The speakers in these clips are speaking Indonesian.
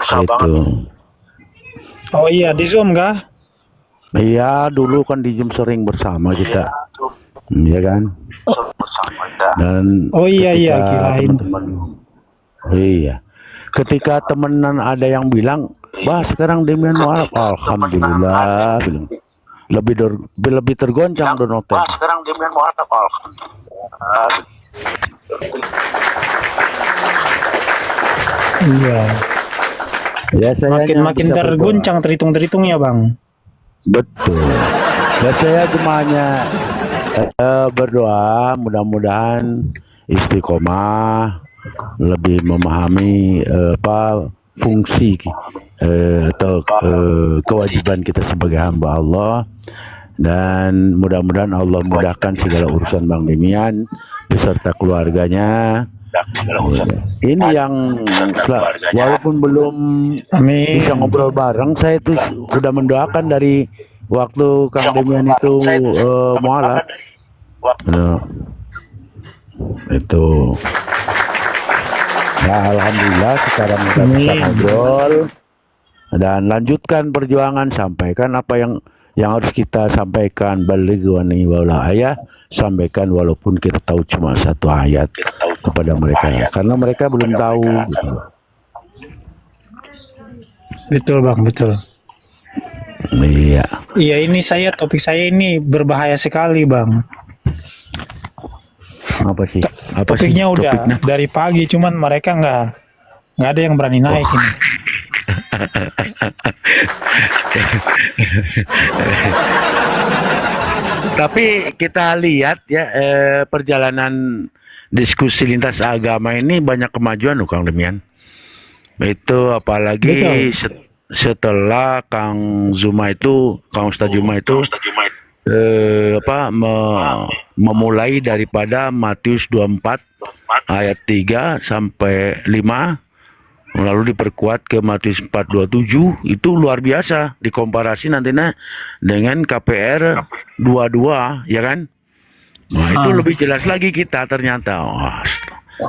susah banget. Oh iya, di Zoom kah? Iya, dulu kan di Zoom sering bersama kita, ya kan? Dan Oh iya iya, ketika kirain. teman-teman, iya, ketika temenan ada yang bilang, wah sekarang Demian mualaf, alhamdulillah, bilang. Lebih tergoncang Dono teh. Iya. Ya saya Makin bisa berdoa. terguncang terhitung ya Bang. Betul. Dan saya cuma hanya berdoa mudah-mudahan istiqomah, lebih memahami apa fungsi atau kewajiban kita sebagai hamba Allah, dan mudah-mudahan Allah mudahkan segala urusan Bang Demian beserta keluarganya. Ini yang walaupun belum bisa Amin. ngobrol bareng, saya itu sudah mendoakan dari waktu Kang Demian itu mualaf. Itu. Nah, alhamdulillah sekarang kita bisa ngobrol dan lanjutkan perjuangan, sampaikan apa yang harus kita sampaikan, balighu anni walau ayah, sampaikan walaupun kita tahu cuma satu ayat kepada mereka, karena mereka belum tahu gitu. Betul Bang, betul. Iya. Iya, ini topik saya ini berbahaya sekali Bang. Apa sih? Topiknya udah dari pagi, cuman mereka nggak ada yang berani naik ini. Tapi kita lihat ya, perjalanan diskusi lintas agama ini banyak kemajuan loh Kang Demian. Itu apalagi setelah Kang Ustadz Zuma itu memulai daripada Matius 24 ayat 3 sampai 5, lalu diperkuat ke Matius 4:27. Itu luar biasa dikomparasi nantinya dengan KPR 22, ya kan? Nah, itu lebih jelas lagi kita ternyata.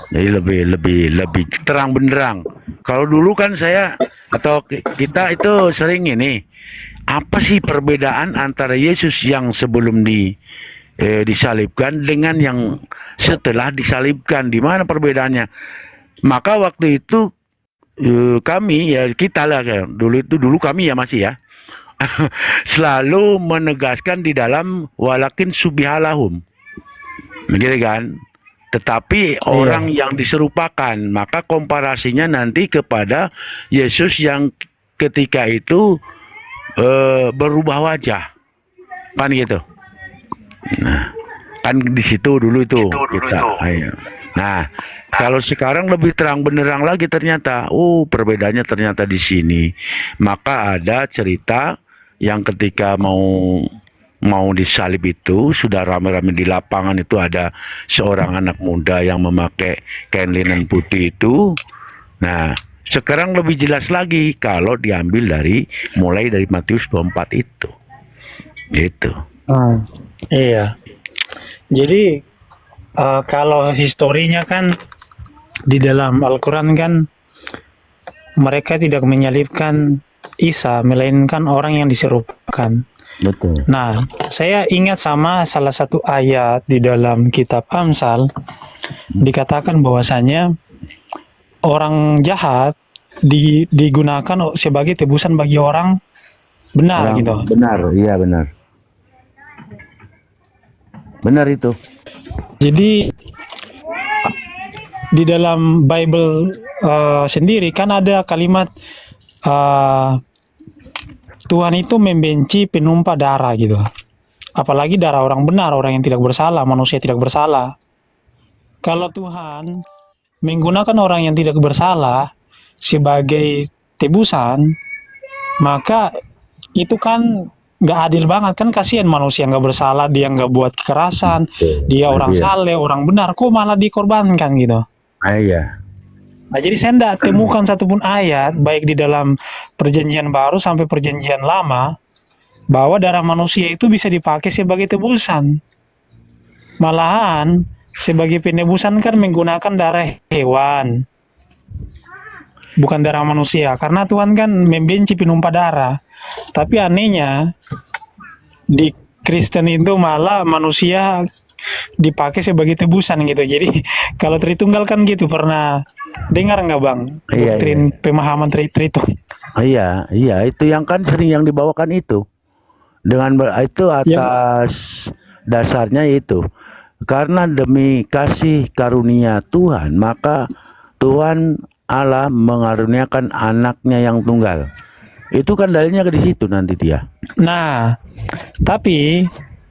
Jadi lebih terang benderang. Kalau dulu kan saya atau kita itu sering ini, apa sih perbedaan antara Yesus yang sebelum disalibkan dengan yang setelah disalibkan? Di mana perbedaannya? Maka waktu itu kami ya, kita lah dulu kami ya masih ya selalu menegaskan di dalam walakin subihalahum, begitu kan? Tetapi orang yang diserupakan, maka komparasinya nanti kepada Yesus yang ketika itu berubah wajah, kan gitu. Nah, kan di situ dulu itu kita. Ayo. Nah, kalau sekarang lebih terang benderang lagi ternyata. Perbedaannya ternyata di sini. Maka ada cerita yang ketika mau disalib itu sudah rame-rame di lapangan, itu ada seorang anak muda yang memakai kain linen putih itu. Nah, sekarang lebih jelas lagi kalau diambil mulai dari Matius 24 itu. Gitu. Iya. Jadi kalau historinya kan di dalam Al-Quran kan mereka tidak menyalibkan Isa, melainkan orang yang diserupakan. Betul. Nah, saya ingat sama salah satu ayat di dalam kitab Amsal, dikatakan bahwasanya orang jahat digunakan sebagai tebusan bagi orang benar gitu. Benar, iya benar. Benar itu. Jadi di dalam Bible sendiri kan ada kalimat Tuhan itu membenci penumpah darah gitu. Apalagi darah orang benar, orang yang tidak bersalah, manusia tidak bersalah. Kalau Tuhan menggunakan orang yang tidak bersalah sebagai tebusan, maka itu kan nggak adil banget kan. Kasihan manusia nggak bersalah, dia nggak buat kekerasan, dia orang saleh, orang benar, kok malah dikorbankan gitu. Iya. Nah, jadi saya tidak temukan satupun ayat baik di dalam perjanjian baru sampai perjanjian lama bahwa darah manusia itu bisa dipakai sebagai tebusan. Malahan sebagai penebusan kan menggunakan darah hewan. bukan darah manusia. Karena Tuhan kan membenci penumpah darah. Tapi anehnya di Kristen itu malah manusia dipakai sebagai tebusan gitu. Jadi kalau Tritunggal kan gitu, pernah dengar nggak Bang? Iya, iya. Doktrin pemahaman Tritunggal. Iya, iya, itu yang kan sering yang dibawakan itu. Itu Yang atas dasarnya itu. Karena demi kasih karunia Tuhan, maka Tuhan Allah mengaruniakan anaknya yang tunggal. Itu kan dalilnya di situ nanti dia. Nah, tapi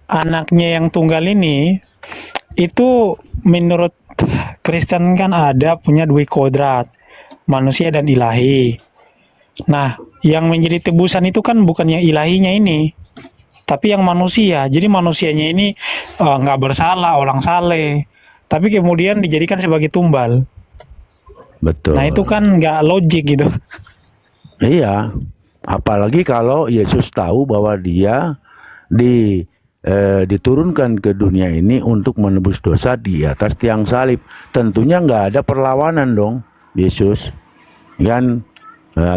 anaknya yang tunggal ini itu menurut Kristen kan ada punya dua kodrat, manusia dan ilahi. Nah, yang menjadi tebusan itu kan bukan yang ilahinya ini, tapi yang manusia. Jadi manusianya ini nggak bersalah, orang saleh, tapi kemudian dijadikan sebagai tumbal. Nah, itu Betul. kan nggak logik gitu. Iya. Apalagi kalau Yesus tahu bahwa dia diturunkan ke dunia ini untuk menebus dosa di atas tiang salib. Tentunya nggak ada perlawanan dong, Yesus. Kan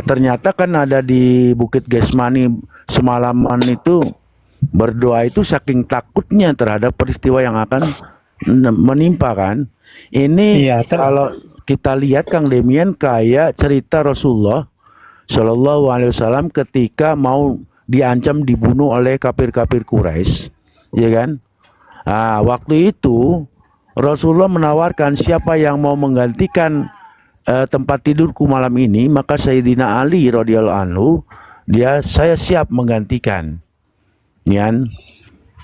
ternyata kan ada di Bukit Getsemani semalaman itu berdoa itu saking takutnya terhadap peristiwa yang akan menimpa kan. Ini Iya, kalau kita lihat Kang Demian kayak cerita Rasulullah Shallallahu Alaihi Wasallam ketika mau diancam dibunuh oleh kafir-kafir Quraisy, ya kan? Waktu itu Rasulullah menawarkan siapa yang mau menggantikan tempat tidurku malam ini, maka Sayyidina Ali radhiyallahu anhu saya siap menggantikan. Nian,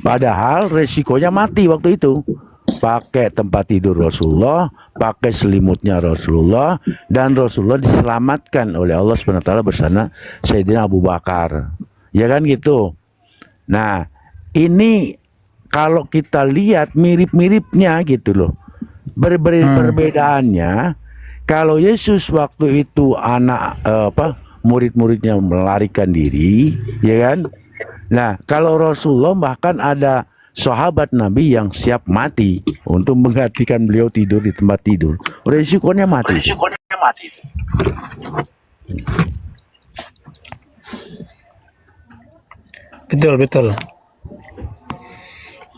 padahal resikonya mati waktu itu. Pakai tempat tidur Rasulullah, pakai selimutnya Rasulullah, dan Rasulullah diselamatkan oleh Allah SWT bersama Sayyidina Abu Bakar. Ya kan gitu. Nah, ini kalau kita lihat mirip-miripnya gitu loh. Perbedaannya, kalau Yesus waktu itu murid-muridnya melarikan diri, ya kan? Nah, kalau Rasulullah bahkan ada sahabat Nabi yang siap mati untuk menggantikan beliau tidur di tempat tidur. Resikonya mati. Betul, betul.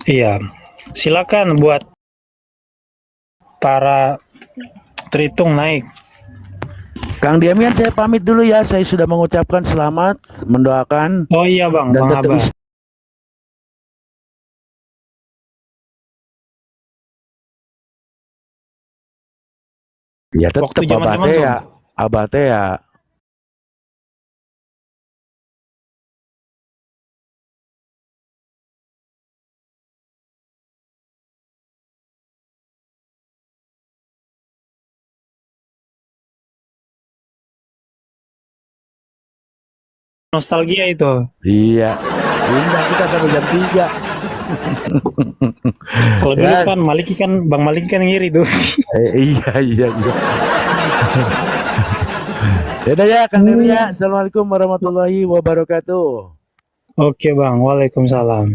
Iya. Silakan buat para Tritung naik. Kang Demian, saya pamit dulu ya. Saya sudah mengucapkan selamat, mendoakan Oh iya Bang, dan Bang tetap Abah. ya tetap Waktu zaman-zaman Zoom. abah teh ya Nostalgia itu. iya. Ini kita sampai jam 3. Kalau dulu Ya, kan Maliki kan Bang Maliki kan ngiri tuh. iya, iya, iya. Yaudah ya, Kang Demian. Assalamualaikum warahmatullahi wabarakatuh. Oke Bang, Waalaikumsalam.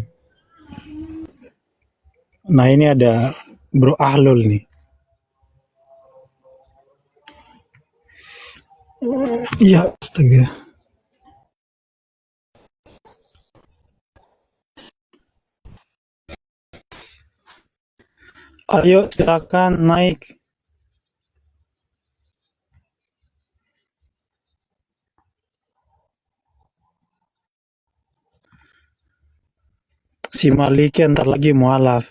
Nah ini ada Bro Ahlul nih. Iya, astaga. Ayo silakan naik. Si Maliki ntar lagi mualaf.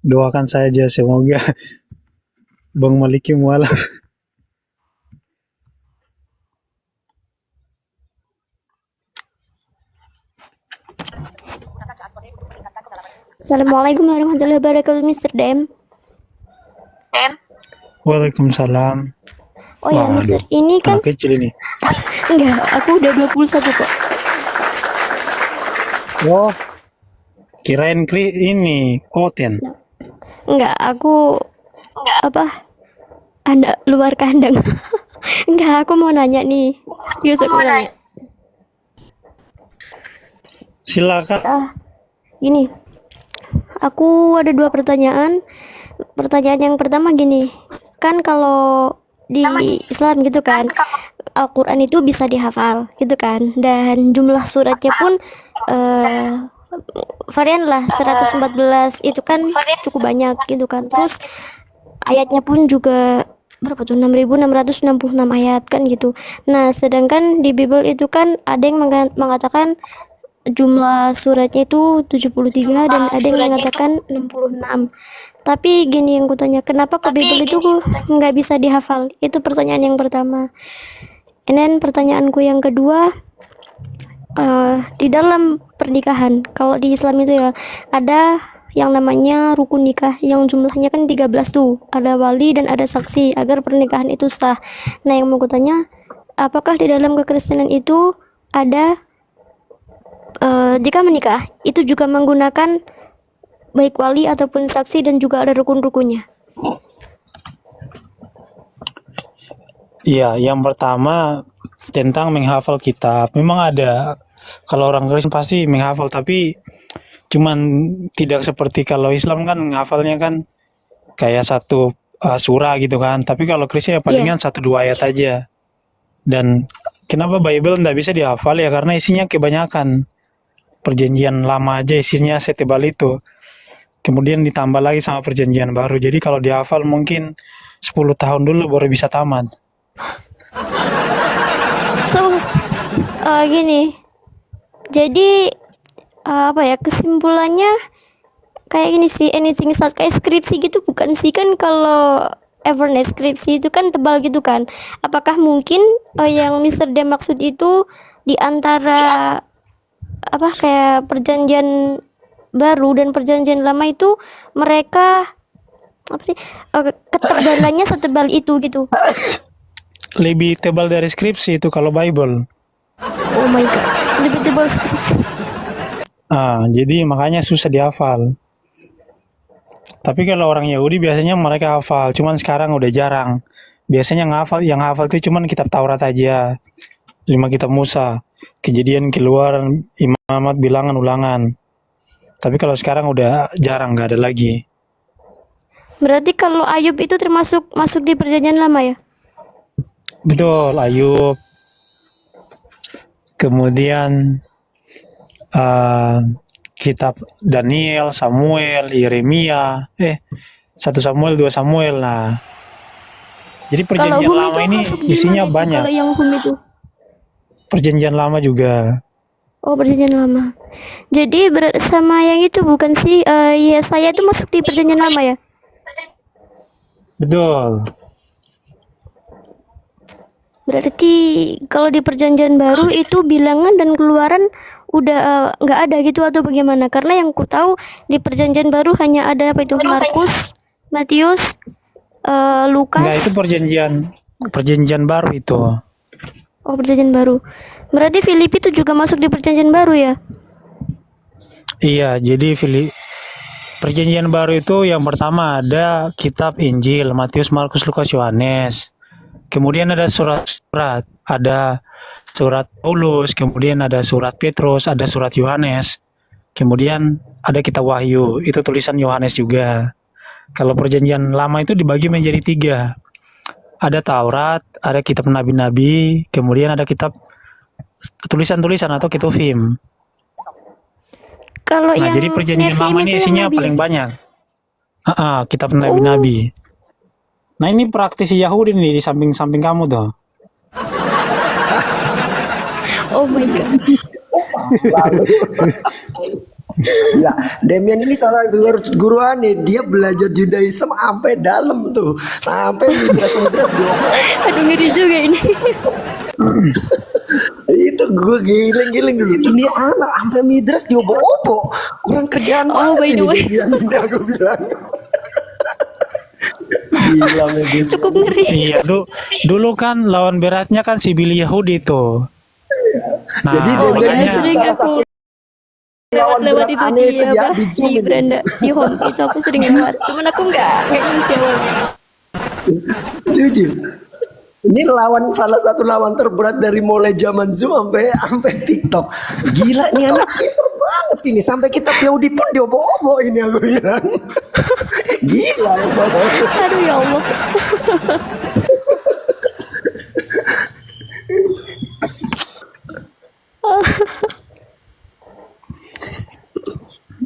Doakan saja semoga Bang Maliki mualaf. Assalamualaikum warahmatullahi wabarakatuh, Mr. Dem. Waalaikumsalam. Oh ya, Waduh, Mr. Ini kan anak kecil ini. enggak, aku udah 21 kok. Oh, kirain ini Oten. Enggak, aku apa? Anda luar kandang. Enggak, aku mau nanya nih. Serius aku mau nanya. Silakan. Gini, aku ada 2 pertanyaan. pertanyaan yang pertama gini, kan kalau di Islam gitu kan, Al-Quran itu bisa dihafal gitu kan, dan jumlah suratnya pun eh, varian lah, 114 itu kan cukup banyak gitu kan. Terus ayatnya pun juga berapa tuh, 6.666 ayat kan gitu. Nah sedangkan di Bible itu kan ada yang mengatakan jumlah suratnya itu 73 dan ada yang mengatakan 66. Tapi gini yang kutanya, kenapa ke Bible itu nggak bisa dihafal? Itu pertanyaan yang pertama. And then pertanyaanku yang kedua, di dalam pernikahan, kalau di Islam itu ya ada yang namanya rukun nikah yang jumlahnya kan 13 tuh. Ada wali dan ada saksi agar pernikahan itu sah. Nah yang mau kutanya, apakah di dalam kekristenan itu ada jika menikah itu juga menggunakan baik wali ataupun saksi dan juga ada rukun-rukunnya? Iya, yang pertama tentang menghafal kitab. Memang ada, kalau orang Kristen pasti menghafal, tapi cuman tidak seperti kalau Islam kan menghafalnya kan kayak satu surah gitu kan. Tapi kalau Kristen ya palingan 1-2 ayat aja. Dan kenapa Bible nggak bisa dihafal ya? Karena isinya kebanyakan. Perjanjian lama aja isinya setebal itu. Kemudian ditambah lagi sama perjanjian baru. Jadi kalau dihafal mungkin 10 tahun dulu baru bisa tamat. So gini, jadi apa ya, kesimpulannya kayak gini sih, anything start kayak skripsi gitu bukan sih? Kan kalau Evernet skripsi itu kan tebal gitu kan. Apakah mungkin yang Mr. D maksud itu di antara apa kayak perjanjian baru dan perjanjian lama itu mereka apa sih, ketebalannya setebal itu gitu? Lebih tebal dari skripsi itu kalau Bible. Oh my god, lebih tebal skripsi. Jadi makanya susah dihafal. Tapi kalau orang Yahudi biasanya mereka hafal, cuman sekarang udah jarang. Biasanya yang hafal itu cuman kitab Taurat aja. 5 kitab Musa, Kejadian, Keluaran, Imamat, Bilangan, Ulangan. Tapi kalau sekarang udah jarang, nggak ada lagi. Berarti kalau Ayub itu termasuk masuk di perjanjian lama ya? Betul, Ayub. Kemudian kitab Daniel, Samuel, Yeremia, 1 Samuel, 2 Samuel. Nah, jadi Kalau perjanjian Hum lama itu ini masuk di isinya mana itu? banyak. Kalau yang Hum itu? Perjanjian lama juga. Oh, perjanjian lama. Jadi sama yang itu bukan sih? Ya saya itu masuk di perjanjian lama ya? Betul. Berarti kalau di perjanjian baru itu bilangan dan keluaran udah nggak ada gitu atau bagaimana? Karena yang ku tahu di perjanjian baru hanya ada apa itu, Markus, Matius, Lukas. Enggak, itu perjanjian baru itu. Oh, perjanjian baru. Berarti Filipi itu juga masuk di perjanjian baru ya? Iya, jadi perjanjian baru itu yang pertama ada kitab Injil, Matius, Markus, Lukas, Yohanes. Kemudian ada surat-surat, ada surat Paulus, kemudian ada surat Petrus, ada surat Yohanes. Kemudian ada kitab Wahyu, itu tulisan Yohanes juga. Kalau perjanjian lama itu dibagi menjadi 3. Ada Taurat, ada kitab nabi-nabi, kemudian ada kitab tulisan-tulisan atau Ketuvim. Kalau yang Jadi perjanjian Nevi'im lama ini itu yang isinya nabi paling ya? banyak. Kitab nabi-nabi. Nah, ini praktisi Yahudi nih di samping-samping kamu tuh. Oh my god. Lalu, ya, Demian ini salah guru aneh. Dia belajar Judaism sampai dalam tuh, sampai midras-midras diomong. Aduh, ngeri juga ini. Itu gue giling-giling dulu. Ini anak sampai midras diobok-obok. Kurang kerjaan Oh, by banget the ini way. Demian ini aku bilang. Gila gitu. Cukup ngeri. Iya, dulu kan lawan beratnya kan si Billy Yahudi tuh. Nah, Jadi Oh Demian iya, ini sering salah aku satu lawan lewat berat itu aneh di sejak apa, di Zoom di ini. beranda di home itu aku sering lewat. Cuman aku nggak isi awalnya. Jujur. Ini salah satu lawan terberat dari mulai zaman Zoom sampai TikTok. Gila nih anak pinter banget ini, sampai kitab Yahudi pun diobok-obok ini aku bilang. Gila ya Bang. Aduh ya Allah.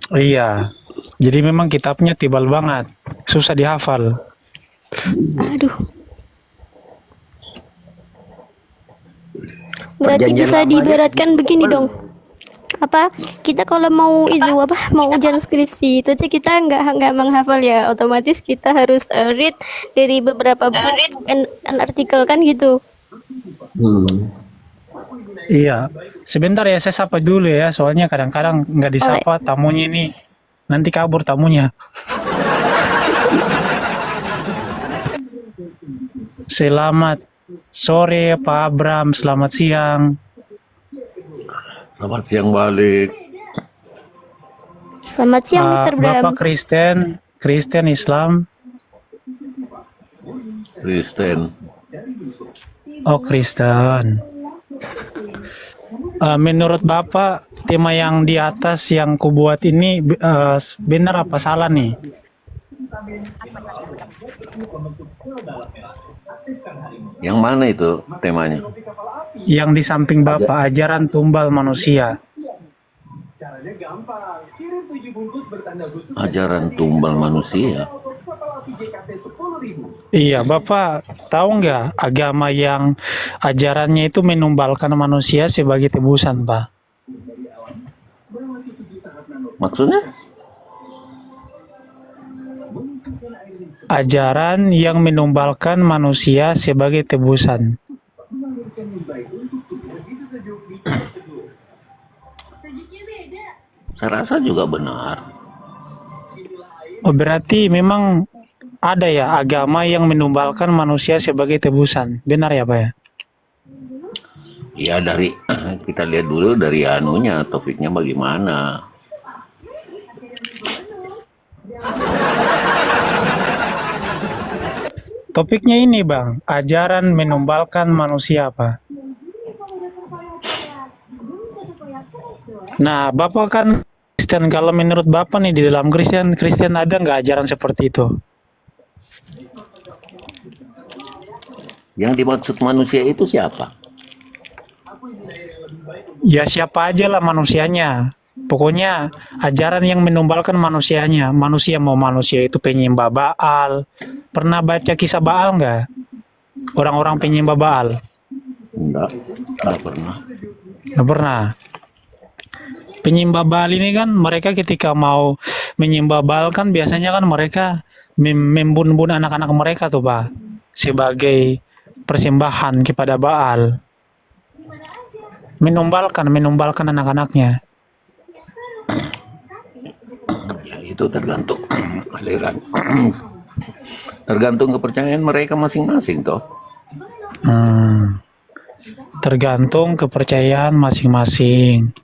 Iya. Jadi memang kitabnya tebal banget, susah dihafal. Aduh. Berarti Perjanjian bisa lamanya diibaratkan begini dong. Apa kita kalau mau itu apa mau ujian skripsi itu aja kita nggak menghafal ya, otomatis kita harus read dari beberapa buku and artikel kan gitu. Hmm. Iya. Sebentar ya, saya sapa dulu ya, soalnya kadang-kadang nggak disapa tamunya ini, nanti kabur tamunya. Selamat sore Pak Abram, selamat siang. Selamat siang balik. Selamat siang Mr. Bram. Bapak Kristen Islam. Kristen. Oh, Kristen. Menurut Bapak, tema yang di atas yang kubuat ini benar apa salah nih? Yang mana itu temanya? Yang di samping Bapak, ajaran tumbal manusia. Ajaran tumbal manusia. Iya, Bapak tahu nggak agama yang ajarannya itu menumbalkan manusia sebagai tebusan, Pak? Maksudnya? Ajaran yang menumbalkan manusia sebagai tebusan. Saya rasa juga benar. Oh, berarti memang ada ya agama yang menumbalkan manusia sebagai tebusan. Benar ya, Pak ya? Ya dari kita lihat dulu dari anunya, topiknya bagaimana. Topiknya ini, Bang, ajaran menumbalkan manusia, Pak. Nah, Bapak kan Kristen, kalau menurut Bapak nih di dalam Kristen ada nggak ajaran seperti itu? Yang dimaksud manusia itu siapa? Ya siapa aja lah manusianya. Pokoknya ajaran yang menumbalkan manusianya. Manusia mau manusia itu penyembah Baal. Pernah baca kisah Baal nggak? Orang-orang penyembah Baal. Enggak pernah. Nggak pernah. Penyembah Baal ini kan mereka ketika mau menyembah Baal kan biasanya kan mereka membun-bun anak-anak mereka tuh Pak. Sebagai persembahan kepada Baal. Menumbalkan anak-anaknya. Ya, itu tergantung aliran. Tergantung kepercayaan mereka masing-masing toh. Tergantung kepercayaan masing-masing.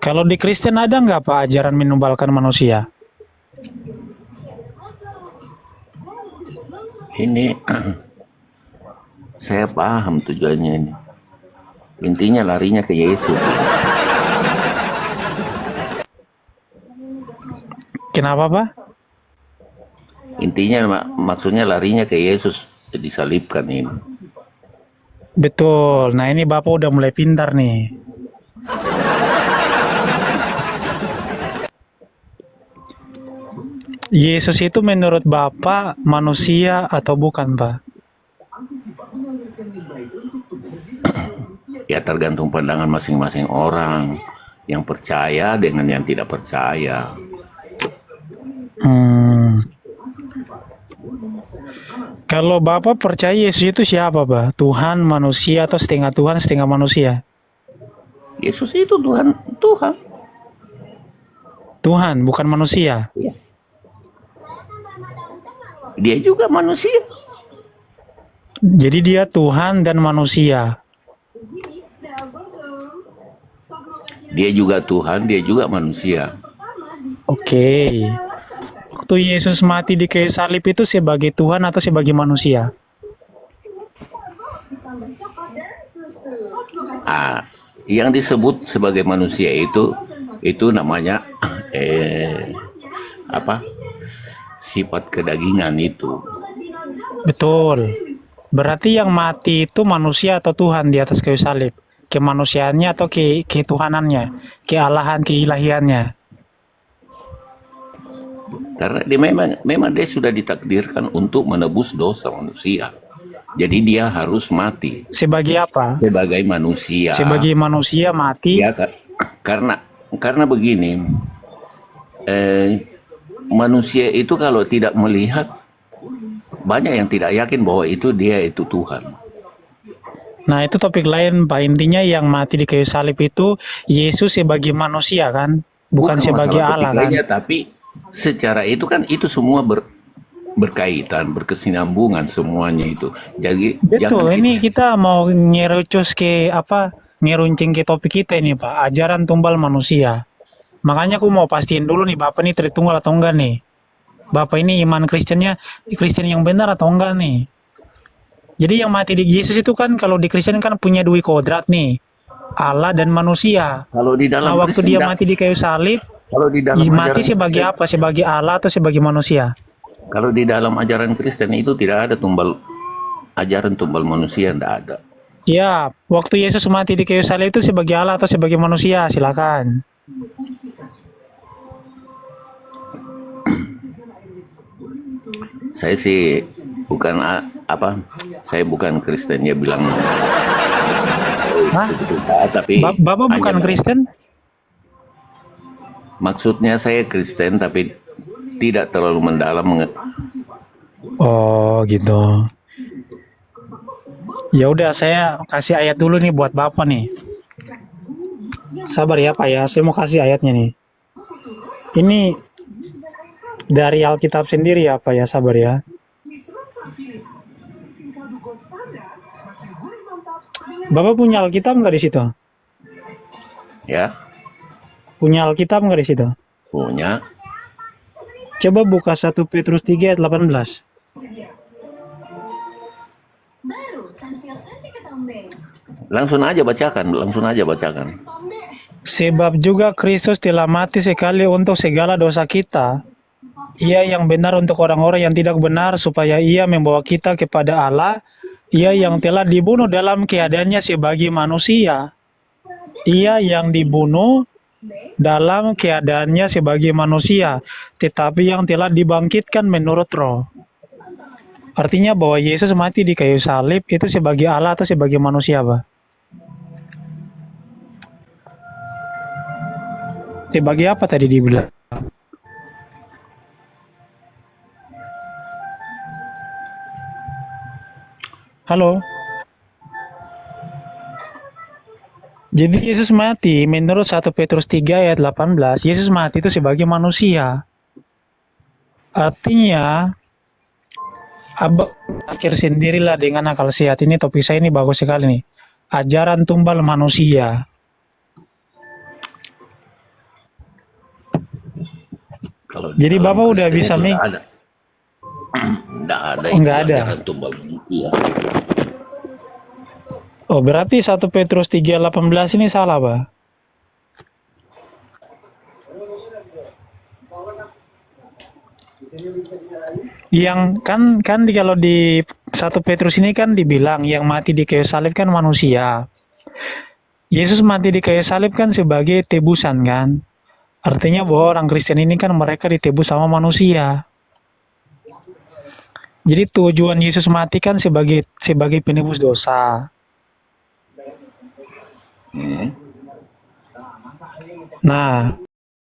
Kalau di Kristen ada nggak Pak ajaran menumbalkan manusia? Ini saya paham tujuannya ini. Intinya larinya ke Yesus. Kenapa Pak? Intinya maksudnya larinya ke Yesus disalibkan ini. Betul. Nah ini Bapak udah mulai pintar nih. Yesus itu menurut Bapak manusia atau bukan Pak? Ya tergantung pandangan masing-masing orang. Yang percaya dengan yang tidak percaya. Kalau Bapak percaya Yesus itu siapa Pak? Tuhan, manusia, atau setengah Tuhan, setengah manusia? Yesus itu Tuhan. Tuhan, bukan manusia. Ya. Dia juga manusia. Jadi dia Tuhan dan manusia. Dia juga Tuhan, dia juga manusia. Oke. Waktu Yesus mati di kayu salib itu sebagai Tuhan atau sebagai manusia? Yang disebut sebagai manusia itu namanya apa sifat kedagingan itu. Betul. Berarti yang mati itu manusia atau Tuhan di atas kayu salib? Kemanusiaannya atau ketuhanannya? Kealahan, keilahiannya? Karena dia memang dia sudah ditakdirkan untuk menebus dosa manusia. Jadi dia harus mati Sebagai apa? sebagai manusia. Sebagai manusia mati. Ya, karena begini, manusia itu kalau tidak melihat, banyak yang tidak yakin bahwa dia itu Tuhan. Nah, itu topik lain, Pak. Intinya yang mati di kayu salib itu Yesus sebagai manusia kan? Bukan sebagai masalah Allah kan? ketiganya, tapi secara itu kan itu semua berkaitan, berkesinambungan semuanya itu. Jadi Betul, jangan ini kita mau ngerucus ke apa? Ngeruncing ke topik kita ini, Pak. Ajaran tumbal manusia. Makanya aku mau pastiin dulu nih, Bapak ini Tritunggal atau enggak nih? Bapak ini iman Kristennya Kristen yang benar atau enggak nih? Jadi yang mati di Yesus itu kan kalau di Kristen kan punya dua kodrat nih. Allah dan manusia. Kalau di dalam Nah, waktu Kristen, dia mati di kayu salib, kalau di dalam mati ajaran sebagai Kristen, apa? Sebagai Allah atau sebagai manusia? kalau di dalam ajaran Kristen itu tidak ada ajaran tumbal manusia, tidak ada. Ya, waktu Yesus mati di kayu salib itu sebagai Allah atau sebagai manusia? Silakan. Saya sih bukan saya bukan Kristen ya bilang Hah? begitu, tapi Bapak bukan hanya- Kristen? maksudnya saya Kristen tapi tidak terlalu mendalam Oh, gitu. Ya udah, saya kasih ayat dulu nih buat Bapak nih. Sabar ya, Pak ya. Saya mau kasih ayatnya nih. Ini dari Alkitab sendiri ya, Pak ya. Sabar ya. Bapak punya Alkitab nggak di situ? ya Punya Alkitab nggak di situ? punya. Coba buka 1 Petrus 3 ayat 18. Langsung aja bacakan. Sebab juga Kristus telah mati sekali untuk segala dosa kita. Ia yang benar untuk orang-orang yang tidak benar, supaya ia membawa kita kepada Allah. Ia yang telah dibunuh dalam keadaannya sebagai manusia. Ia yang dibunuh dalam keadaannya sebagai manusia, tetapi yang telah dibangkitkan menurut roh. Artinya bahwa Yesus mati di kayu salib itu sebagai Allah atau sebagai manusia, Pak? Sebagai apa tadi dibilang? Halo? Jadi Yesus mati menurut 1 Petrus 3 ayat 18, Yesus mati itu sebagai manusia. Artinya, Abang pikir sendirilah dengan akal sehat. Ini topik saya ini bagus sekali nih. Ajaran tumbal manusia. Kalau Jadi dalam Bapak udah Kristen bisa itu nih? Tidak ada Oh, nggak ada. ajaran tumbal manusia. Oh, berarti 1 Petrus 3:18 ini salah, Pak? Yang kalau di 1 Petrus ini kan dibilang yang mati di kayu salib kan manusia. Yesus mati di kayu salib kan sebagai tebusan kan? Artinya bahwa orang Kristen ini kan mereka ditebus sama manusia. Jadi tujuan Yesus mati kan sebagai penebus dosa. Hmm. Nah,